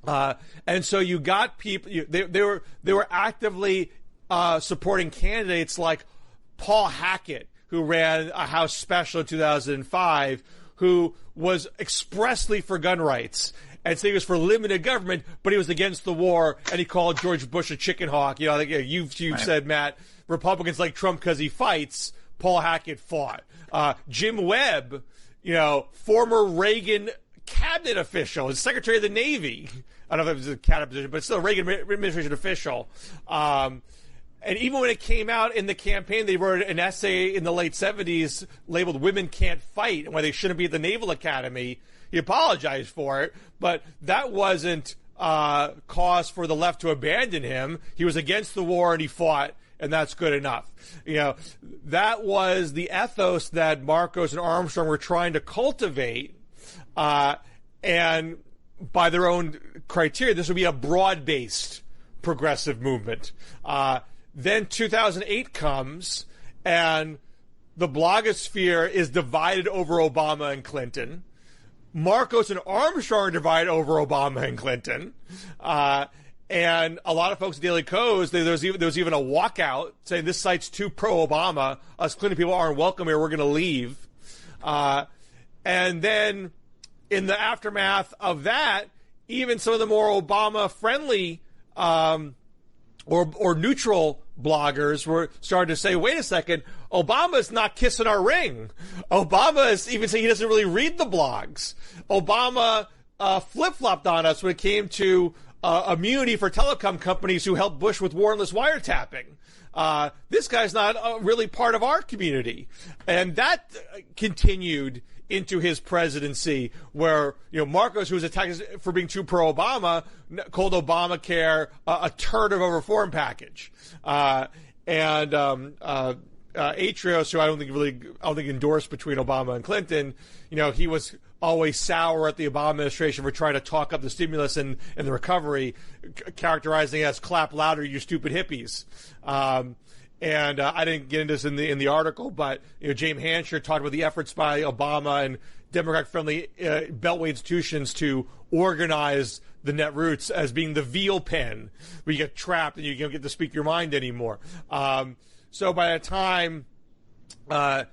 and so you got people. They were actively supporting candidates like Paul Hackett, who ran a House Special in 2005, who was expressly for gun rights and said he was for limited government, but he was against the war, and he called George Bush a chicken hawk. You've right. said, Matt, Republicans like Trump because he fights. Paul Hackett fought. Jim Webb, former Reagan cabinet official, his Secretary of the Navy. I don't know if it was a cabinet position, but still a Reagan administration official. And even when it came out in the campaign, they wrote an essay in the late 70s labeled "Women Can't Fight" and why they shouldn't be at the Naval Academy. He apologized for it, but that wasn't cause for the left to abandon him. He was against the war and he fought, and that's good enough. That was the ethos that Marcos and Armstrong were trying to cultivate, and by their own criteria, this would be a broad-based progressive movement. Then 2008 comes, and the blogosphere is divided over Obama and Clinton. Marcos and Armstrong are divided over Obama and Clinton. And a lot of folks at Daily Kos, there was even a walkout saying this site's too pro-Obama. Us Clinton people aren't welcome here. We're going to leave. And then in the aftermath of that, even some of the more Obama-friendly or neutral bloggers were starting to say, wait a second, Obama's not kissing our ring. Obama is even saying he doesn't really read the blogs. Obama flip-flopped on us when it came to immunity for telecom companies who helped Bush with warrantless wiretapping. This guy's not really part of our community. And that continued into his presidency, where Marcos, who was attacked for being too pro-Obama, called Obamacare a turd of a reform package, and Atrios, who I don't think endorsed between Obama and Clinton, he was always sour at the Obama administration for trying to talk up the stimulus and the recovery, characterizing it as "clap louder, you stupid hippies." And I didn't get into this in the article, but James Hansher talked about the efforts by Obama and Democrat-friendly Beltway institutions to organize the netroots as being the veal pen, where you get trapped and you don't get to speak your mind anymore. So by the time, so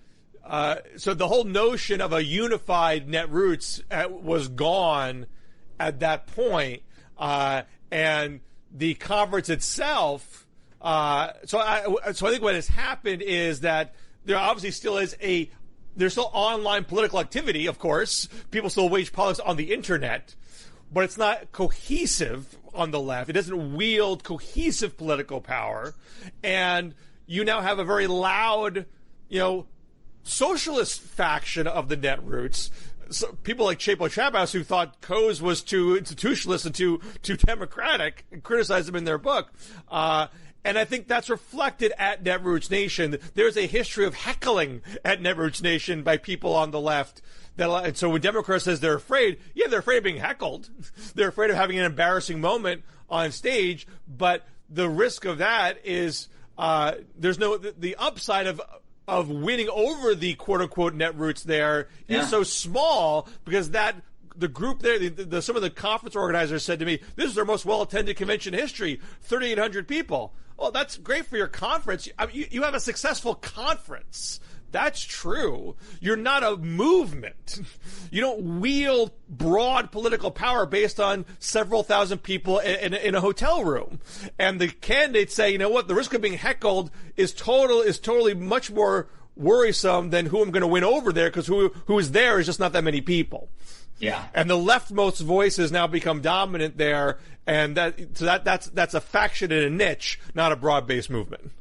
the whole notion of a unified netroots was gone at that point, and the conference itself. So I think what has happened is that there obviously still is there's still online political activity, of course. People still wage politics on the internet, but it's not cohesive on the left. It doesn't wield cohesive political power. And you now have a very loud, socialist faction of the netroots. So people like Chapo Chapas, who thought Coase was too institutionalist and too democratic, and criticized him in their book. And I think that's reflected at Netroots Nation. There's a history of heckling at Netroots Nation by people on the left. And so when Democrats says they're afraid, they're afraid of being heckled. They're afraid of having an embarrassing moment on stage. But the risk of that is there's the upside of winning over the quote unquote netroots there is so small, because the group there, some of the conference organizers said to me, this is their most well-attended convention in history, 3,800 people. Well, that's great for your conference. You have a successful conference. That's true. You're not a movement. You don't wield broad political power based on several thousand people in a hotel room. And the candidates say, what, the risk of being heckled is totally much more worrisome than who I'm going to win over there, because who is there is just not that many people. Yeah. And the leftmost voices now become dominant there, and that's a faction in a niche, not a broad-based movement.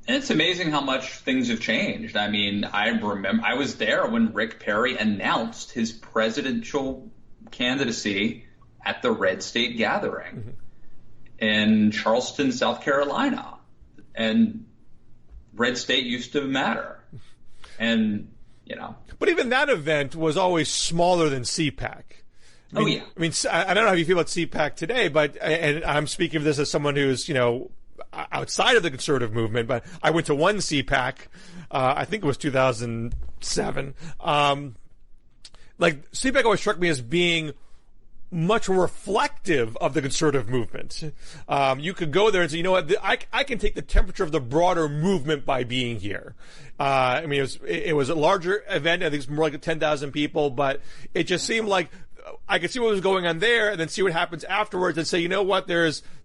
And it's amazing how much things have changed. I mean, I remember I was there when Rick Perry announced his presidential candidacy at the Red State Gathering in Charleston, South Carolina. And Red State used to matter. And, But even that event was always smaller than CPAC. I mean, I don't know how you feel about CPAC today, and I'm speaking of this as someone who's, outside of the conservative movement, but I went to one CPAC, I think it was 2007. CPAC always struck me as being much reflective of the conservative movement. You could go there and say, I can take the temperature of the broader movement by being here. It was a larger event. I think it's more like 10,000 people, but it just seemed like I could see what was going on there and then see what happens afterwards and say,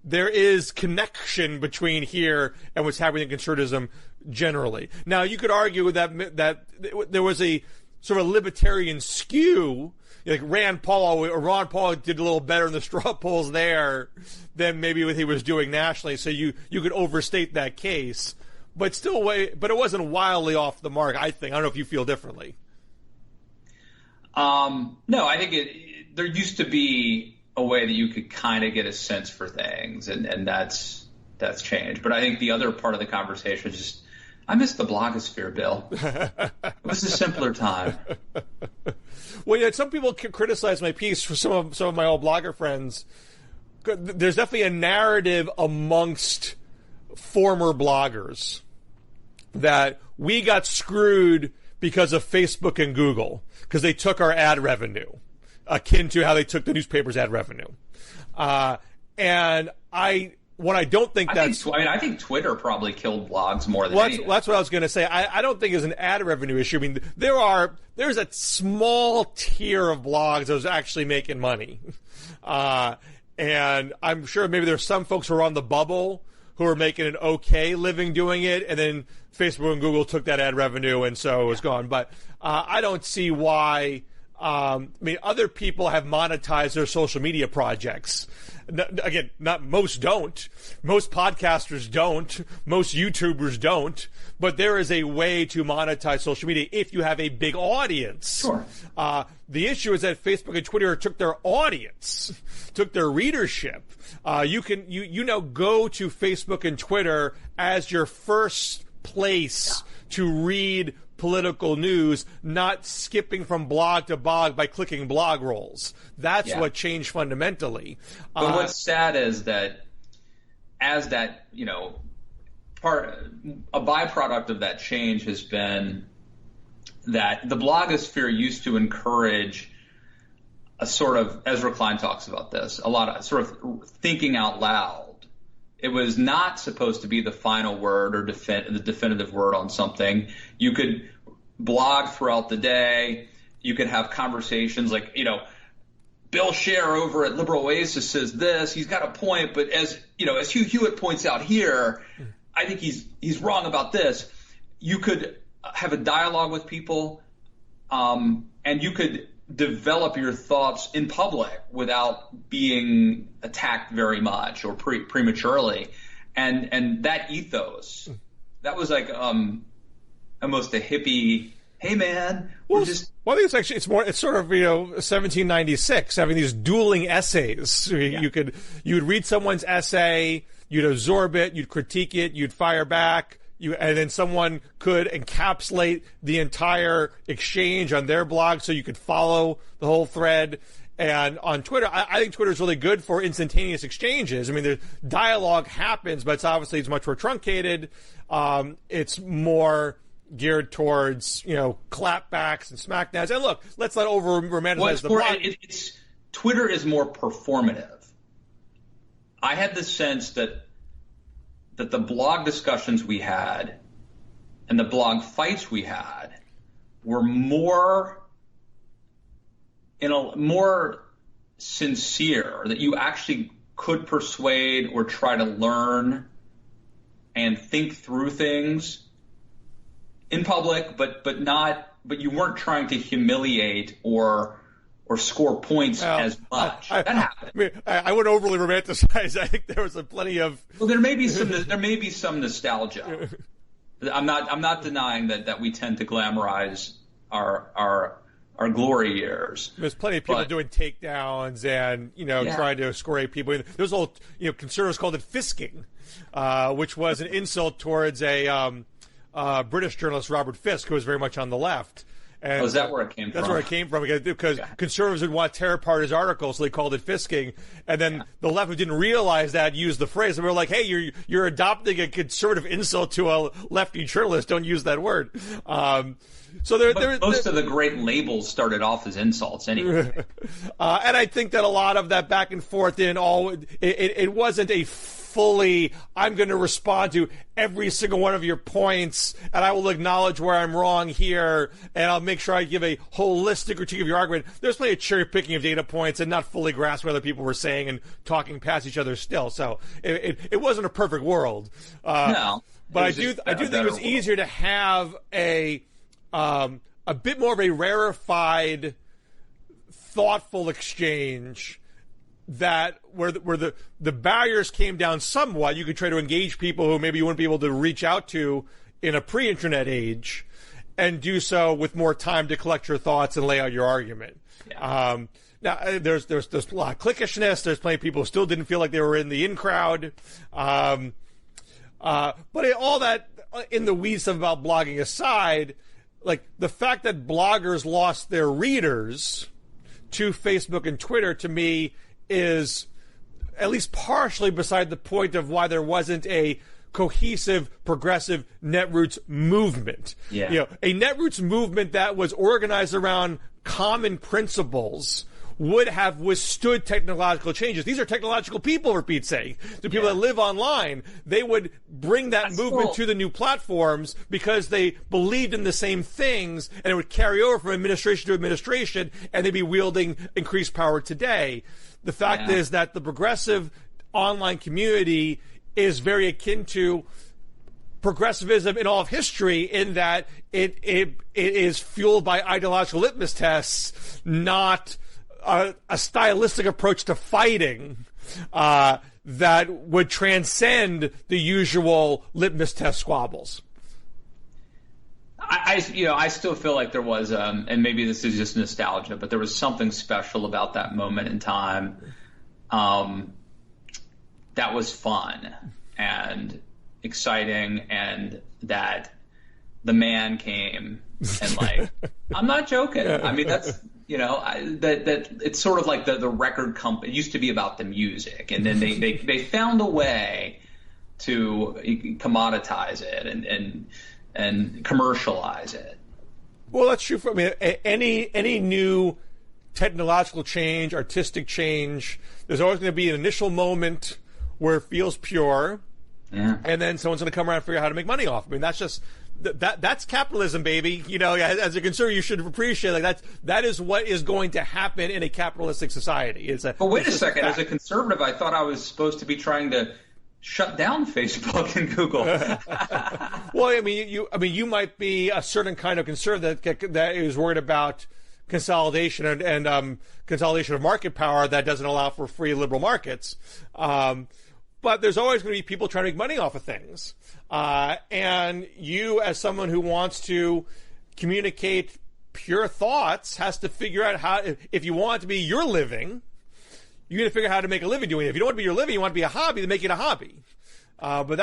there is connection between here and what's happening in conservatism generally. Now, you could argue that there was a sort of libertarian skew. Like Ron Paul did a little better in the straw polls there than maybe what he was doing nationally. So you could overstate that case, but it wasn't wildly off the mark, I think. I don't know if you feel differently. No, I think there used to be a way that you could kind of get a sense for things, and that's that's changed. But I think the other part of the conversation is just, I miss the blogosphere, Bill. It was a simpler time. Well, yeah, some people criticize my piece for some of my old blogger friends. There's definitely a narrative amongst former bloggers that we got screwed because of Facebook and Google, because they took our ad revenue, akin to how they took the newspaper's ad revenue. And I don't think that's... I think Twitter probably killed blogs more than anything. That's what I was going to say. I don't think it's an ad revenue issue. I mean, there's a small tier of blogs that was actually making money. And I'm sure maybe there's some folks who are on the bubble who are making an okay living doing it, and then Facebook and Google took that ad revenue, and so it was gone. But I don't see why... I mean, other people have monetized their social media projects. Again, most don't. Most podcasters don't. Most YouTubers don't. But there is a way to monetize social media if you have a big audience. Sure. The issue is that Facebook and Twitter took their audience, took their readership. You now go to Facebook and Twitter as your first place to read political news, not skipping from blog to blog by clicking blog rolls. That's what changed fundamentally. But what's sad is that as that, a byproduct of that change has been that the blogosphere used to encourage a sort of, Ezra Klein talks about this, a lot of sort of thinking out loud. It was not supposed to be the final word or the definitive word on something. You could blog throughout the day. You could have conversations like, Bill Scher over at Liberal Oasis says this. He's got a point, but as Hugh Hewitt points out here, I think he's wrong about this. You could have a dialogue with people, and you could develop your thoughts in public without being attacked very much or prematurely, and that ethos, that was like almost a hippie. Hey man, I think it's sort of 1796, having these dueling essays. You'd read someone's essay, you'd absorb it, you'd critique it, you'd fire back. And then someone could encapsulate the entire exchange on their blog so you could follow the whole thread. And on Twitter, I think Twitter is really good for instantaneous exchanges. I mean, the dialogue happens, but it's much more truncated. It's more geared towards, clapbacks and smackdowns. And look, let's not over-romanticize the blog. Twitter is more performative. I had the sense that the blog discussions we had and the blog fights we had were more sincere, that you actually could persuade or try to learn and think through things in public, but you weren't trying to humiliate or score points as much. That happened. I wouldn't overly romanticize. I think there was plenty of. Well, there may be some nostalgia. I'm not denying that we tend to glamorize our glory years. There's plenty of people doing takedowns and trying to score people. There's old conservatives called it fisking, which was an insult towards a British journalist, Robert Fisk, who was very much on the left. And is that where it came from? That's where it came from, because conservatives would want to tear apart his article, so they called it fisking. And then the left, who didn't realize that, used the phrase. And we were like, hey, you're adopting a conservative insult to a lefty journalist. Don't use that word. So most of the great labels started off as insults anyway. And I think that a lot of that back and forth it wasn't a fully, I'm going to respond to every single one of your points, and I will acknowledge where I'm wrong here, and I'll make sure I give a holistic critique of your argument. There's plenty of cherry picking of data points and not fully grasp what other people were saying and talking past each other still. So it wasn't a perfect world. No. But I do think it was easier to have a bit more of a rarefied, thoughtful exchange that where the barriers came down somewhat. You could try to engage people who maybe you wouldn't be able to reach out to in a pre-internet age, and do so with more time to collect your thoughts and lay out your argument. Yeah. Now there's a lot of cliquishness. There's plenty of people who still didn't feel like they were in the in crowd. But all that in the weeds stuff about blogging aside, like the fact that bloggers lost their readers to Facebook and Twitter, to me, is at least partially beside the point of why there wasn't a cohesive, progressive netroots movement. Yeah. A netroots movement that was organized around common principles would have withstood technological changes. These are technological people, for Pete's sake. The people that live online, they would bring that movement to the new platforms because they believed in the same things, and it would carry over from administration to administration, and they'd be wielding increased power today. The fact is that the progressive online community is very akin to progressivism in all of history, in that it is fueled by ideological litmus tests, not a stylistic approach to fighting that would transcend the usual litmus test squabbles. I still feel like there was, and maybe this is just nostalgia, but there was something special about that moment in time that was fun and exciting, and that the man came and, like, I'm not joking. I mean, that's, that it's sort of like the record company. It used to be about the music, and then they found a way to commoditize it and commercialize it. Well, that's true for any new technological change, artistic change. There's always going to be an initial moment where it feels pure, and then someone's going to come around and figure out how to make money off. I mean, that's just that's capitalism, baby. As a conservative, you should appreciate that is what is going to happen in a capitalistic society. But wait a second. As a conservative, I thought I was supposed to be trying to shut down Facebook and Google. Well, you might be a certain kind of conservative that is worried about consolidation and consolidation of market power that doesn't allow for free liberal markets. But there's always going to be people trying to make money off of things. And you, as someone who wants to communicate pure thoughts, has to figure out how, if you want it to be your living, you got to figure out how to make a living doing it. If you don't want it to be your living, you want it to be a hobby, then make it a hobby. But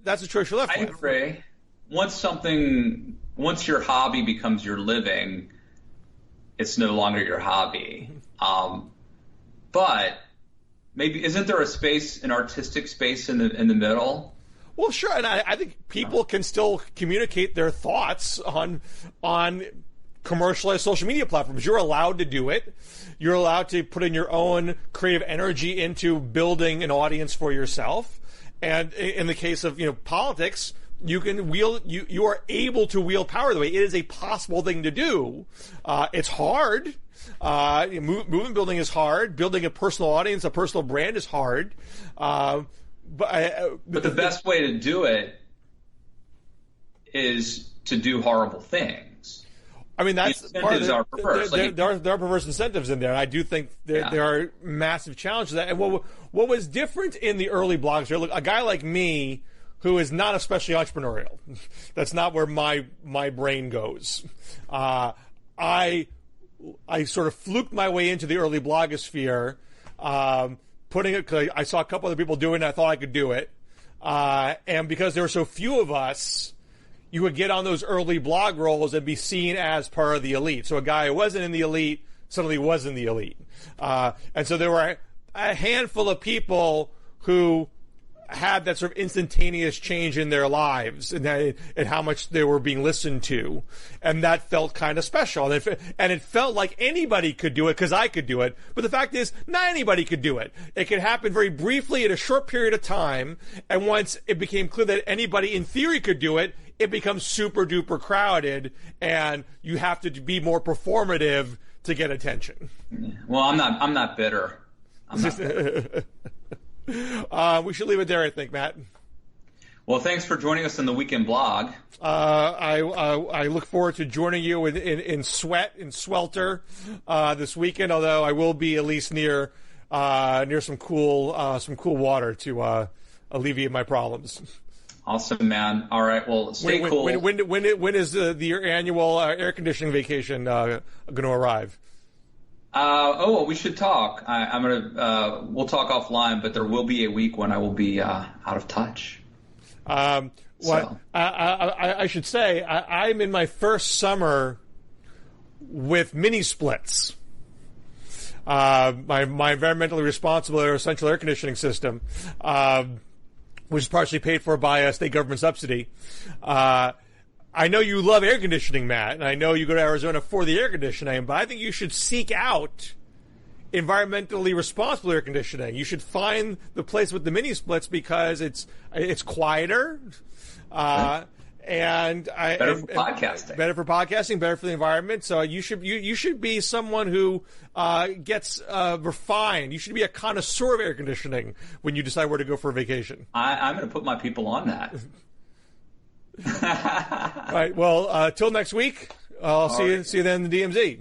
that's a choice you're left with. I agree. Once your hobby becomes your living, it's no longer your hobby. But maybe isn't there an artistic space in the middle? Well, sure, and I think people can still communicate their thoughts on commercialized social media platforms. You're allowed to do it. You're allowed to put in your own creative energy into building an audience for yourself. And in the case of politics, you can you are able to wield power the way it is a possible thing to do. It's hard. Movement building is hard. Building a personal audience, a personal brand is hard. But the best way to do it is to do horrible things. I mean, that's the incentives are perverse. There are perverse incentives in there, and I do think there are massive challenges to that. And what was different in the early blogs here, look, a guy like me who is not especially entrepreneurial, that's not where my brain goes. I sort of fluked my way into the early blogosphere, putting it, cause I saw a couple other people doing it, and I thought I could do it. And because there were so few of us, you would get on those early blog rolls and be seen as part of the elite. So a guy who wasn't in the elite suddenly was in the elite. And so there were a handful of people who had that sort of instantaneous change in their lives and how much they were being listened to. And that felt kind of special. And it felt like anybody could do it because I could do it. But the fact is, not anybody could do it. It could happen very briefly in a short period of time. And once it became clear that anybody in theory could do it, it becomes super duper crowded and you have to be more performative to get attention. Well, I'm not bitter. I'm not bitter. We should leave it there, I think, Matt. Well, thanks for joining us on the Weekend Blog. I look forward to joining you in sweat and swelter this weekend. Although I will be at least near some cool water to alleviate my problems. Awesome, man. All right. Well, stay cool. When is your annual air conditioning vacation going to arrive? We should talk. We'll talk offline, but there will be a week when I will be out of touch. I should say, I'm in my first summer with mini splits. My environmentally responsible or essential air conditioning system, which is partially paid for by a state government subsidy. I know you love air conditioning, Matt, and I know you go to Arizona for the air conditioning, but I think you should seek out environmentally responsible air conditioning. You should find the place with the mini splits because it's quieter, and better for podcasting. Better for podcasting, better for the environment. So you should be someone who gets refined. You should be a connoisseur of air conditioning when you decide where to go for a vacation. I'm going to put my people on that. All right. Well, till next week. I'll see you then in the DMZ.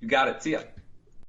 You got it. See ya.